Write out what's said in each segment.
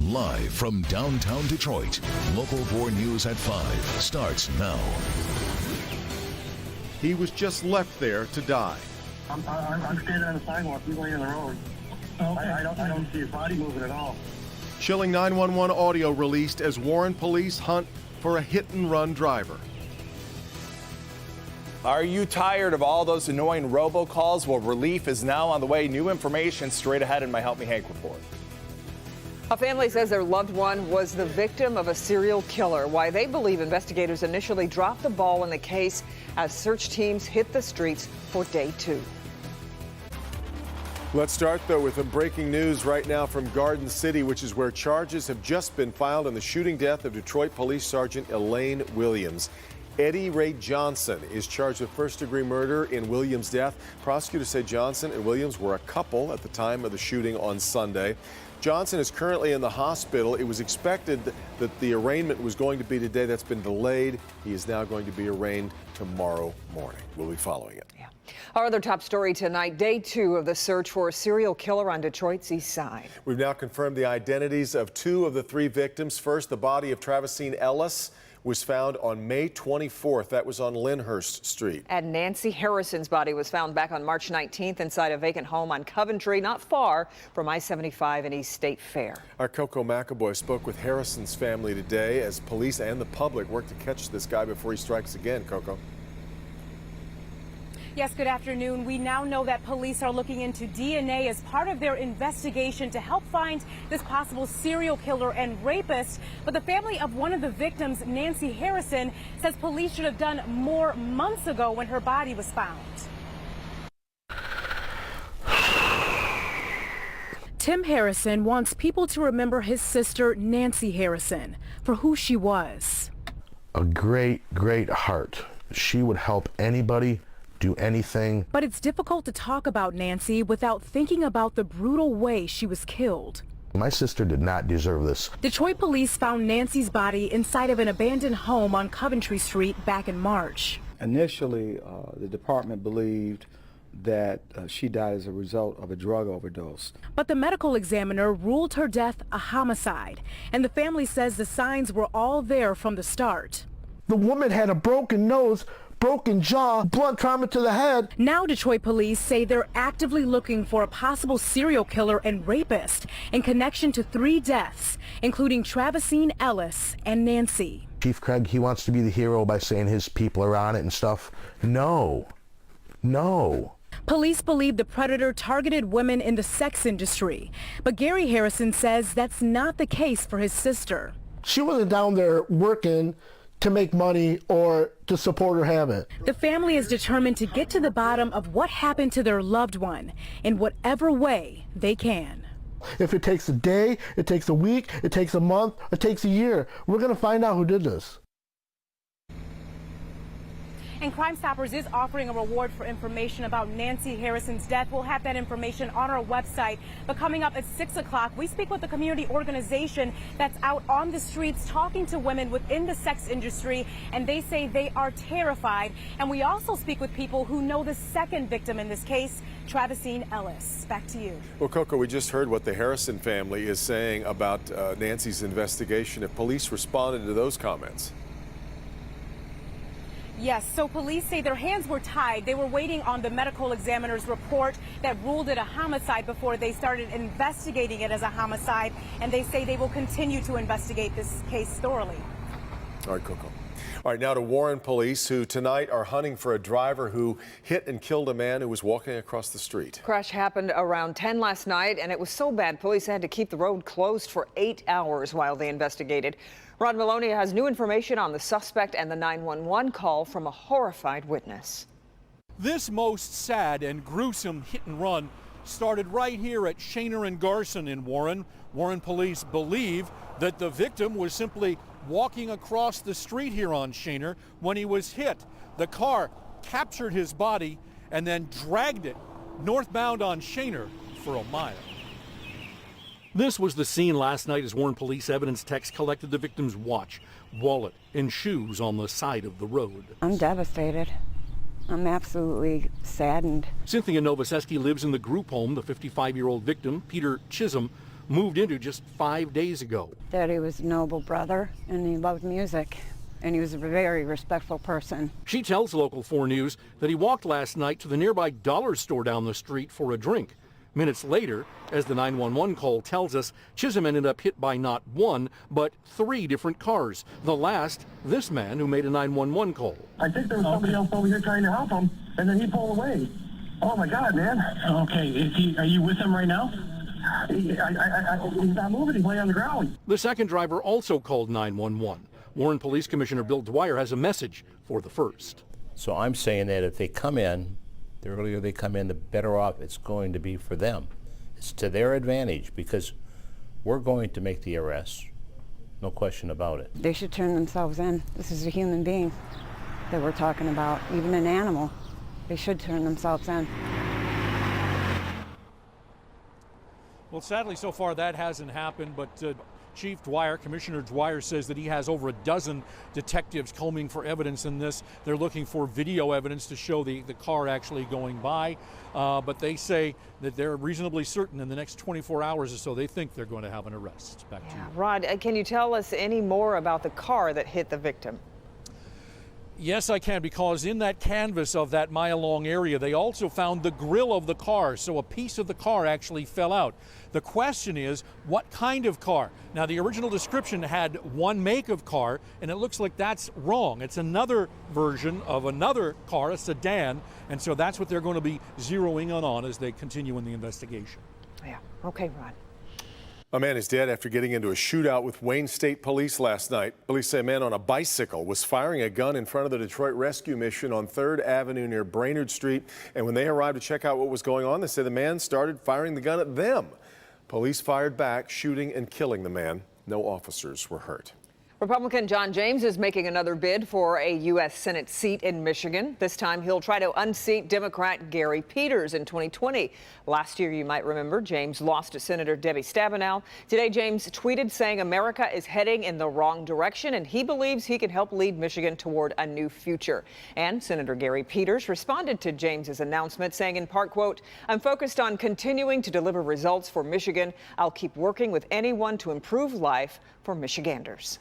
Live from downtown Detroit, Local 4 News at 5 starts now. He was just left there to die. I'm standing on the sidewalk. He's laying in the road. Okay. I don't see his body moving at all. Chilling 911 audio released as Warren police hunt for a hit-and-run driver. Are you tired of all those annoying robocalls? Well, relief is now on the way. New information straight ahead in my Help Me Hank report. A family says their loved one was the victim of a serial killer. Why they believe investigators initially dropped the ball in the case as search teams hit the streets for day 2. Let's start, though, with some breaking news right now from Garden City, which is where charges have just been filed in the shooting death of Detroit Police Sergeant Elaine Williams. Eddie Ray Johnson is charged with first-degree murder in Williams' death. Prosecutors say Johnson and Williams were a couple at the time of the shooting on Sunday. Johnson is currently in the hospital. It was expected that the arraignment was going to be today. That's been delayed. He is now going to be arraigned tomorrow morning. We'll be following it. Yeah. Our other top story tonight, day 2 of the search for a serial killer on Detroit's east side. We've now confirmed the identities of 2 of the 3 victims. First, the body of Travisine Ellis was found on May 24th. That was on Lyndhurst Street. And Nancy Harrison's body was found back on March 19th inside a vacant home on Coventry, not far from I-75 and East State Fair. Our Coco McAvoy spoke with Harrison's family today as police and the public work to catch this guy before he strikes again. Coco. Yes, good afternoon. We now know that police are looking into DNA as part of their investigation to help find this possible serial killer and rapist. But the family of one of the victims, Nancy Harrison, says police should have done more months ago when her body was found. Tim Harrison wants people to remember his sister, Nancy Harrison, for who she was. A great, great heart. She would help anybody do anything. But it's difficult to talk about Nancy without thinking about the brutal way she was killed. My sister did not deserve this. Detroit police found Nancy's body inside of an abandoned home on Coventry Street back in March. Initially, the department believed that she died as a result of a drug overdose. But the medical examiner ruled her death a homicide, and the family says the signs were all there from the start. The woman had a broken nose, broken jaw, blunt trauma to the head. Now Detroit police say they're actively looking for a possible serial killer and rapist in connection to 3 deaths, including Travisine Ellis and Nancy. Chief Craig, he wants to be the hero by saying his people are on it and stuff. No. Police believe the predator targeted women in the sex industry, but Gary Harrison says that's not the case for his sister. She wasn't down there working to make money or to support her habit. The family is determined to get to the bottom of what happened to their loved one in whatever way they can. If it takes a day, it takes a week, it takes a month, it takes a year, we're going to find out who did this. And Crime Stoppers is offering a reward for information about Nancy Harrison's death. We'll have that information on our website. But coming up at 6 o'clock, we speak with the community organization that's out on the streets talking to women within the sex industry, and they say they are terrified. And we also speak with people who know the second victim in this case, Travisine Ellis. Back to you. Well, Coco, we just heard what the Harrison family is saying about Nancy's investigation. If police responded to those comments. Yes, so police say their hands were tied. They were waiting on the medical examiner's report that ruled it a homicide before they started investigating it as a homicide. And they say they will continue to investigate this case thoroughly. All right, Coco. All right, now to Warren police, who tonight are hunting for a driver who hit and killed a man who was walking across the street. Crash happened around 10 last night, and it was so bad police had to keep the road closed for 8 hours while they investigated. Rod Maloney has new information on the suspect and the 911 call from a horrified witness. This most sad and gruesome hit and run started right here at Shaner and Garson in Warren. Warren police believe that the victim was simply walking across the street here on Shaner when he was hit. The car captured his body and then dragged it northbound on Shaner for a mile. This was the scene last night as Warren police evidence techs collected the victim's watch, wallet, and shoes on the side of the road. I'm devastated. I'm absolutely saddened. Cynthia Novoseski lives in the group home. The 55-year-old victim, Peter Chisholm, moved into just 5 days ago. Daddy was a noble brother, and he loved music, and he was a very respectful person. She tells Local 4 News that he walked last night to the nearby dollar store down the street for a drink. Minutes later, as the 911 call tells us, Chisholm ended up hit by not one, but 3 different cars. The last, this man who made a 911 call. I think there was somebody else over here trying to help him, and then he pulled away. Oh my God, man. Okay, are you with him right now? He's not moving, he's laying on the ground. The second driver also called 911. Warren Police Commissioner Bill Dwyer has a message for the first. So I'm saying that if they come in, the earlier they come in, the better off it's going to be for them. It's to their advantage because we're going to make the arrests, no question about it. They should turn themselves in. This is a human being that we're talking about, even an animal. They should turn themselves in. Well, sadly, so far that hasn't happened, but Chief Dwyer, Commissioner Dwyer, says that he has over a dozen detectives combing for evidence in this. They're looking for video evidence to show the car actually going by, but they say that they're reasonably certain in the next 24 hours or so they think they're going to have an arrest. Back to you. Rod, can you tell us any more about the car that hit the victim? Yes, I can, because in that canvas of that mile-long area, they also found the grill of the car, so a piece of the car actually fell out. The question is, what kind of car? Now, the original description had one make of car, and it looks like that's wrong. It's another version of another car, a sedan, and so that's what they're going to be zeroing in on as they continue in the investigation. Yeah, okay, Rod. A man is dead after getting into a shootout with Wayne State Police last night. Police say a man on a bicycle was firing a gun in front of the Detroit Rescue Mission on 3rd Avenue near Brainerd Street. And when they arrived to check out what was going on, they say the man started firing the gun at them. Police fired back, shooting and killing the man. No officers were hurt. Republican John James is making another bid for a U.S. Senate seat in Michigan. This time he'll try to unseat Democrat Gary Peters in 2020. Last year, you might remember, James lost to Senator Debbie Stabenow. Today, James tweeted saying America is heading in the wrong direction and he believes he can help lead Michigan toward a new future. And Senator Gary Peters responded to James's announcement saying in part, quote, "I'm focused on continuing to deliver results for Michigan. I'll keep working with anyone to improve life for Michiganders."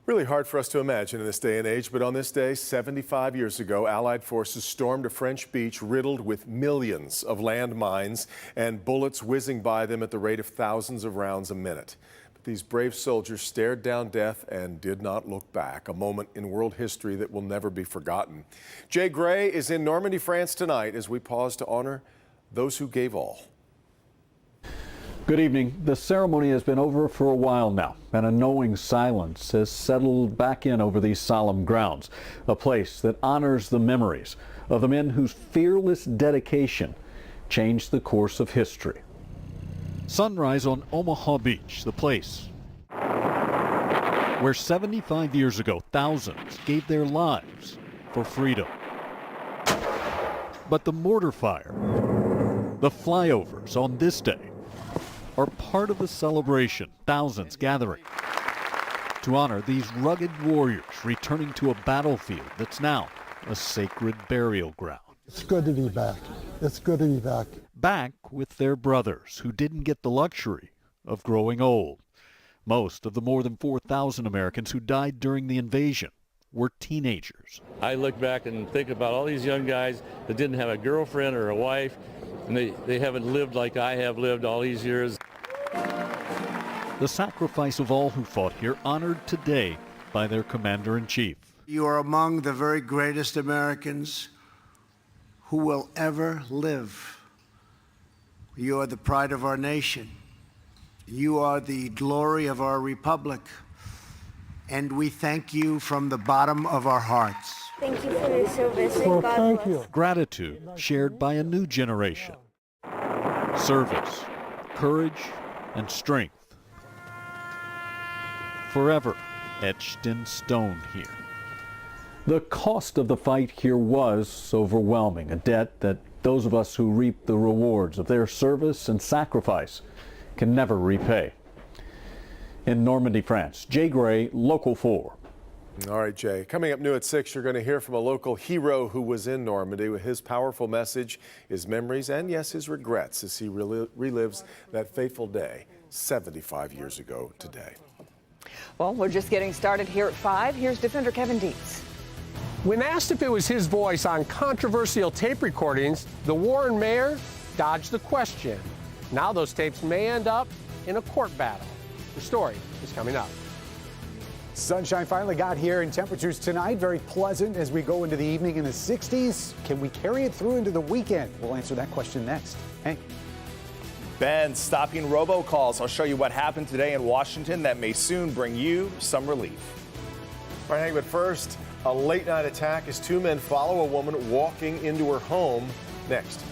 Really hard for us to imagine in this day and age, but on this day, 75 years ago, Allied forces stormed a French beach riddled with millions of landmines and bullets whizzing by them at the rate of thousands of rounds a minute. But these brave soldiers stared down death and did not look back, a moment in world history that will never be forgotten. Jay Gray is in Normandy, France tonight as we pause to honor those who gave all. Good evening. The ceremony has been over for a while now, and a knowing silence has settled back in over these solemn grounds, a place that honors the memories of the men whose fearless dedication changed the course of history. Sunrise on Omaha Beach, the place where 75 years ago, thousands gave their lives for freedom. But the mortar fire, the flyovers on this day, are part of the celebration, thousands gathering to honor these rugged warriors returning to a battlefield that's now a sacred burial ground. It's good to be back. It's good to be back. Back with their brothers who didn't get the luxury of growing old. Most of the more than 4,000 Americans who died during the invasion were teenagers. I look back and think about all these young guys that didn't have a girlfriend or a wife, and they haven't lived like I have lived all these years. The sacrifice of all who fought here honored today by their commander-in-chief. You are among the very greatest Americans who will ever live. You are the pride of our nation. You are the glory of our republic. And we thank you from the bottom of our hearts. Thank you for your service. Well, God thank bless. you. Gratitude shared by a new generation. Service, courage, and strength. Forever etched in stone here. The cost of the fight here was overwhelming, a debt that those of us who reap the rewards of their service and sacrifice can never repay. In Normandy, France, Jay Gray, Local 4. All right, Jay. Coming up new at 6, you're going to hear from a local hero who was in Normandy with his powerful message, his memories, and yes, his regrets as he relives that fateful day. 75 years ago today. Well, we're just getting started here at 5. Here's Defender Kevin Dietz. When asked if it was his voice on controversial tape recordings, the Warren mayor dodged the question. Now those tapes may end up in a court battle. The story is coming up. Sunshine finally got here, and temperatures tonight very pleasant as we go into the evening in the 60s. Can we carry it through into the weekend? We'll answer that question next. Hank. Ben, stopping robocalls. I'll show you what happened today in Washington that may soon bring you some relief. All right, Hank, but first, a late night attack as two men follow a woman walking into her home. Next.